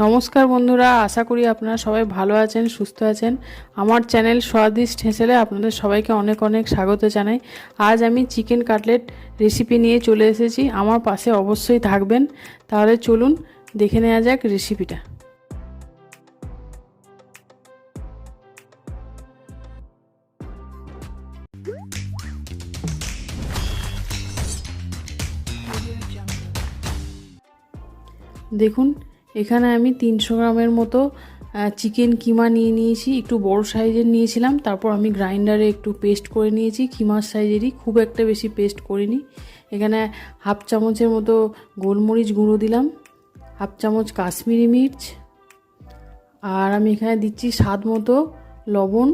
নমস্কার বন্ধুরা, আশা করি আপনারা সবাই ভালো আছেন, সুস্থ আছেন। আমার চ্যানেল স্বাদিষ্ট হেসেলে আপনাদের সবাইকে অনেক অনেক স্বাগত জানাই। আজ আমি চিকেন কাটলেট রেসিপি নিয়ে চলে এসেছি। আমার পাশে অবশ্যই থাকবেন। তাহলে চলুন দেখে নেওয়া যাক রেসিপিটা। দেখুন, এখানে আমি 300 গ্রামের মতো চিকেন কিমা নিয়েছি। একটু বড় সাইজের নিয়েছিলাম, তারপর আমি গ্রাইন্ডারে একটু পেস্ট করে নিয়েছি। কিমার সাইজেরই, খুব একটা বেশি পেস্ট করিনি। এখানে হাফ চামচের মতো গোলমরিচ গুঁড়ো দিলাম, হাফ চামচ কাশ্মীরি মির্চ, আর আমি এখানে দিচ্ছি স্বাদ মতো লবণ,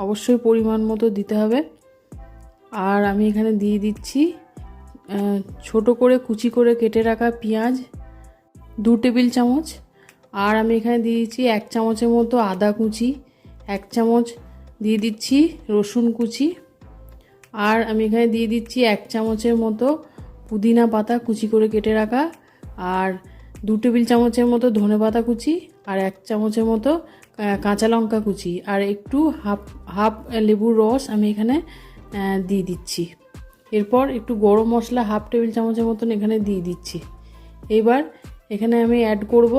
অবশ্যই পরিমাণ মতো দিতে হবে। আর আমি এখানে দিয়ে দিচ্ছি ছোট করে কুচি করে কেটে রাখা পেঁয়াজ 2 টেবিল চামচ। আর আমি এখানে দিয়ে দিচ্ছি 1 চামচের মতো আদা কুচি, 1 চামচ দিয়ে দিচ্ছি রসুন কুচি, আর আমি এখানে দিয়ে দিচ্ছি 1 চামচের মতো পুদিনা পাতা কুচি করে কেটে রাখা, আর 2 টেবিল চামচের মতো ধনেপাতা কুচি, আর 1 চামচের মতো কাঁচা লঙ্কা কুচি, আর একটু হাফ লেবুর রস আমি এখানে দিয়ে দিচ্ছি। এরপর একটু গরম মশলা হাফ টেবিল চামচের মতন এখানে দিয়ে দিচ্ছি। এবার এখানে আমি অ্যাড করব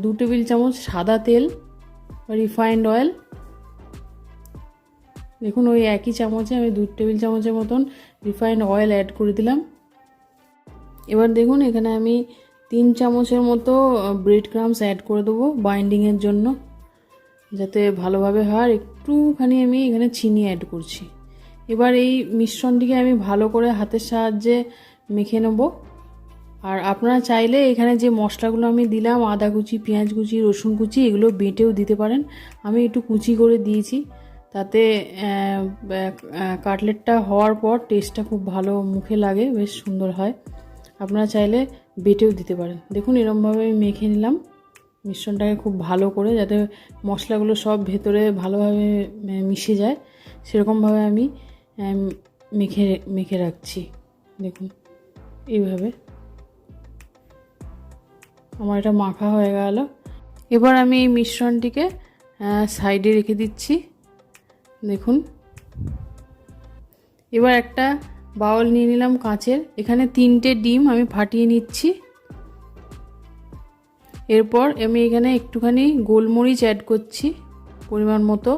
2 টেবিল চামচ সাদা তেল, রিফাইন্ড অয়েল। দেখুন, ওই একই চামচে আমি 2 টেবিল চামচের মতন রিফাইন্ড অয়েল অ্যাড করে দিলাম। এবার দেখুন, এখানে আমি 3 চামচের মতো ব্রেড ক্রাম্বস অ্যাড করে দেবো বাইন্ডিংয়ের জন্য, যাতে ভালোভাবে হয়। একটুখানি আমি এখানে চিনি অ্যাড করছি। এবার এই মিশ্রণটিকে আমি ভালো করে হাতের সাহায্যে মেখে নেব। আর আপনারা চাইলে এখানে যে মশলাগুলো আমি দিলাম, আদা কুচি, পেঁয়াজ কুচি, রসুন কুচি, এগুলো বেটেও দিতে পারেন। আমি একটু কুচি করে দিয়েছি, তাতে কাটলেটটা হওয়ার পর টেস্টটা খুব ভালো মুখে লাগে, বেশ সুন্দর হয়। আপনারা চাইলে বেটেও দিতে পারেন। দেখুন, এরকমভাবে আমি মেখে নিলাম মিশ্রণটাকে খুব ভালো করে, যাতে মশলাগুলো সব ভেতরে ভালোভাবে মিশে যায়, সেরকমভাবে আমি মেখে রাখছি। দেখুন, এইভাবে আমার এটা মাখা হয়ে গেল। এবার আমি এই মিশ্রণটিকে সাইডে রেখে দিচ্ছি। দেখুন, এবার একটা বাউল নিয়ে নিলাম কাঁচের। এখানে 3টে ডিম আমি ফাটিয়ে নিচ্ছি। এরপর আমি এখানে একটুখানি গোলমরিচ অ্যাড করছি পরিমাণ মতো,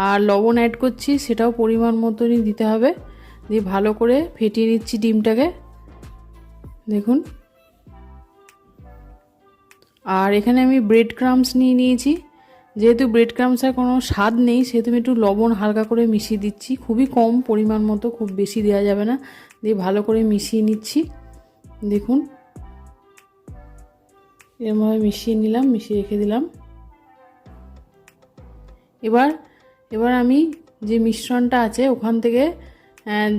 আর লবণ অ্যাড করছি, সেটাও পরিমাণ মতনই দিতে হবে। দিয়ে ভালো করে ফেটিয়ে নিচ্ছি ডিমটাকে। দেখুন, আর এখানে আমি ব্রেড ক্রাম্বস নিয়েছি। যেহেতু ব্রেড ক্রাম্বসের কোনো স্বাদ নেই, সেহেতু আমি একটু লবণ হালকা করে মিশিয়ে দিচ্ছি, খুবই কম পরিমাণ মতো, খুব বেশি দেওয়া যাবে না। দিয়ে ভালো করে মিশিয়ে নিচ্ছি। দেখুন, এরমভাবে মিশিয়ে নিলাম, মিশিয়ে রেখে দিলাম। এবার আমি যে মিশ্রণটা আছে ওখান থেকে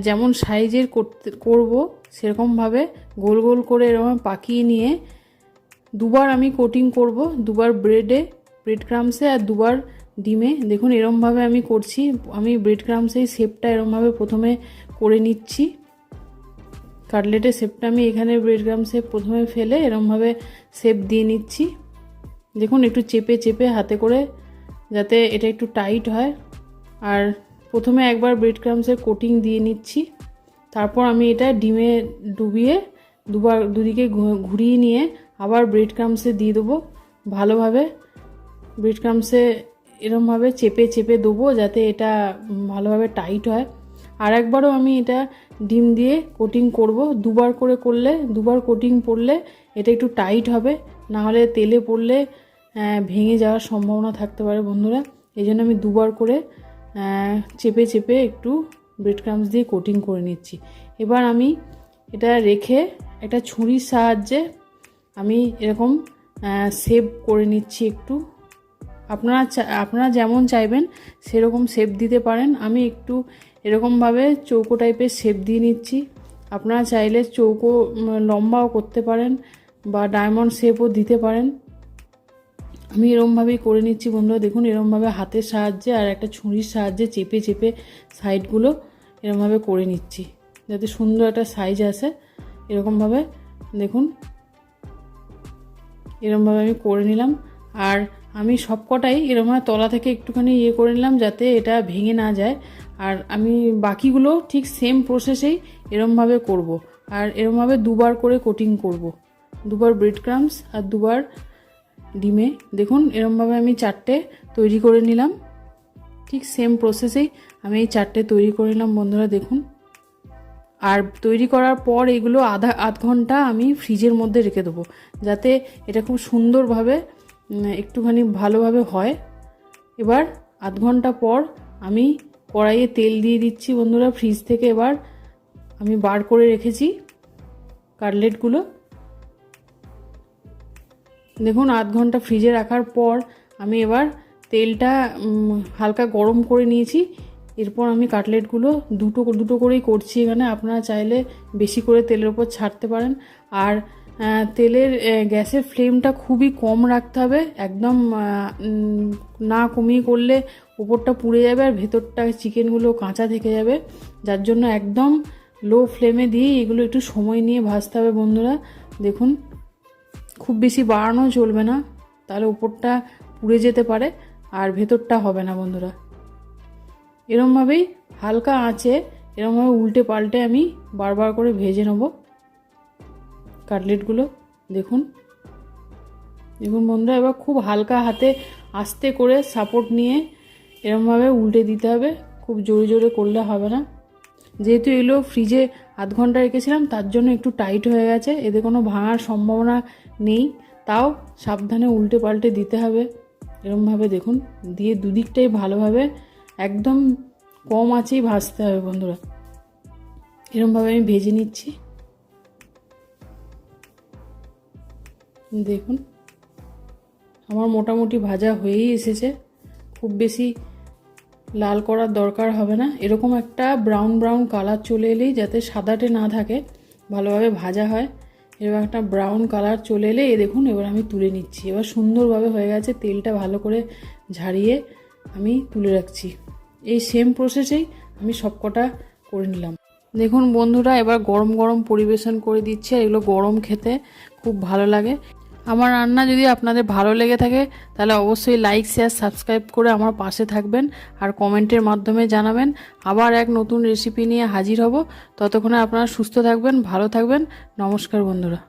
যেমন সাইজের করব সেরকমভাবে গোল গোল করে এরকম পাকিয়ে নিয়ে দুবার আমি কোটিং করব, দুবার ব্রেড ক্রাম্বসে আর দুবার ডিমে। দেখুন, এরমভাবে আমি করছি। আমি ব্রেড ক্রাম্বসের শেপটা এরমভাবে প্রথমে করে নিচ্ছি। কাটলেটের শেপটা আমি এখানে ব্রেড ক্রাম্বসে প্রথমে ফেলে এরমভাবে শেপ দিয়ে নিচ্ছি। দেখুন, একটু চেপে চেপে হাতে করে, যাতে এটা একটু টাইট হয়। আর প্রথমে একবার ব্রেড ক্রাম্বসের কোটিং দিয়ে নিচ্ছি, তারপর আমি এটা ডিমে ডুবিয়ে দুদিকে ঘুরিয়ে নিয়ে আবার ব্রেড ক্রাম্বসে দিয়ে দেবো। ভালোভাবে ব্রেড ক্রাম্বসে এরমভাবে চেপে চেপে দেবো, যাতে এটা ভালোভাবে টাইট হয়। আর একবারও আমি এটা ডিম দিয়ে কোটিং করব। দুবার করে করলে, দুবার কোটিং পড়লে এটা একটু টাইট হবে, না হলে তেলে পড়লে ভেঙে যাওয়ার সম্ভাবনা থাকতে পারে বন্ধুরা। এই জন্য আমি দুবার করে চেপে চেপে একটু ব্রেড ক্রাম্বস দিয়ে কোটিং করে নিচ্ছি। এবার আমি এটা রেখে একটা ছুরির সাহায্যে আমি এরকম শেপ করে নিচ্ছি একটু। আপনারা যেমন চাইবেন সেরকম শেপ দিতে পারেন। আমি একটু এরকমভাবে চৌকো টাইপের শেপ দিয়ে নিচ্ছি। আপনারা চাইলে চৌকো লম্বাও করতে পারেন বা ডায়মন্ড শেপও দিতে পারেন। আমি এরমভাবেই করে নিচ্ছি বন্ধুরা। দেখুন, এরমভাবে হাতের সাহায্যে আর একটা ছুরির সাহায্যে চেপে চেপে সাইডগুলো এরমভাবে করে নিচ্ছি, যাতে সুন্দর একটা সাইজ আসে। এরকমভাবে দেখুন, এরমভাবে আমি করে নিলাম। আর আমি সব কটাই এরমভাবে তলা থেকে একটুখানি করে নিলাম যাতে এটা ভেঙে না যায়। আর আমি বাকিগুলো ঠিক সেম প্রসেসেই এরমভাবে করব। আর এরমভাবে দুবার করে কোটিং করব, দুবার ব্রেড ক্রাম্বস আর দুবার ডিমে। দেখুন এরমভাবে আমি 4টে তৈরি করে নিলাম, ঠিক সেম প্রসেসেই আমি এই 4টে তৈরি করে নিলাম বন্ধুরা দেখুন। আর তৈরি করার পর এগুলো আধ ঘন্টা আমি ফ্রিজের মধ্যে রেখে দেবো, যাতে এটা খুব সুন্দরভাবে একটুখানি ভালোভাবে হয়। এবার আধ ঘন্টা পর আমি কড়াইয়ে তেল দিয়ে দিচ্ছি বন্ধুরা ফ্রিজ থেকে। এবার আমি বার করে রেখেছি কাটলেটগুলো। দেখুন আধ ঘন্টা ফ্রিজে রাখার পর আমি এবার তেলটা হালকা গরম করে নিয়েছি। এরপর আমি কাটলেটগুলো দুটো দুটো করেই করছি এখানে। আপনারা চাইলে বেশি করে তেলের ওপর ছাড়তে পারেন। আর তেলের গ্যাসের ফ্লেমটা খুবই কম রাখতে হবে, একদম না কমিয়ে করলে ওপরটা পুড়ে যাবে আর ভেতরটা চিকেনগুলো কাঁচা থেকে যাবে। যার জন্য একদম লো ফ্লেমে দিয়ে এগুলো একটু সময় নিয়ে ভাজতে হবে বন্ধুরা। দেখুন খুব বেশি বাড়ানো চলবে না, তাহলে উপরটা পুড়ে যেতে পারে আর ভেতরটা হবে না বন্ধুরা। এরমভাবেই হালকা আঁচে এরমভাবে উল্টে পাল্টে আমি বারবার করে ভেজে নেব কাটলেটগুলো। দেখুন দেখুন বন্ধুরা, এবার খুব হালকা হাতে আস্তে করে সাপোর্ট নিয়ে এরমভাবে উল্টে দিতে হবে, খুব জোরে জোরে করলে হবে না। যেহেতু এগুলো ফ্রিজে আধ ঘন্টা রেখেছিলাম তার জন্য একটু টাইট হয়ে গেছে, এতে কোনো ভাঙার সম্ভাবনা নেই, তাও সাবধানে উল্টে পাল্টে দিতে হবে। এরমভাবে দেখুন দিয়ে দুদিকটাই ভালোভাবে একদম কম আঁচেই ভাজতে হবে বন্ধুরা। এরমভাবে আমি ভেজে নিচ্ছি। দেখুন আমার মোটামুটি ভাজা হয়েই এসেছে, খুব বেশি লাল করার দরকার হবে না। এরকম একটা ব্রাউন ব্রাউন কালার চলে এলেই, যাতে সাদাটে না থাকে, ভালোভাবে ভাজা হয়। এবার একটা ব্রাউন কালার চলে এলে দেখুন এবার আমি তুলে নিচ্ছি। এবার সুন্দরভাবে হয়ে গেছে, তেলটা ভালো করে ঝারিয়ে আমি তুলে রাখছি। এই সেম প্রসেসেই আমি সবকটা করে নিলাম। দেখুন বন্ধুরা এবার গরম গরম পরিবেশন করে দিচ্ছি। আর এগুলো গরম খেতে খুব ভালো লাগে। আমার রান্না যদি আপনাদের ভালো লেগে থাকে তাহলে অবশ্যই লাইক শেয়ার সাবস্ক্রাইব করে আমার পাশে থাকবেন আর কমেন্টের মাধ্যমে জানাবেন। আবার এক নতুন রেসিপি নিয়ে হাজির হব। ততক্ষণে আপনারা সুস্থ থাকবেন, ভালো থাকবেন। নমস্কার বন্ধুরা।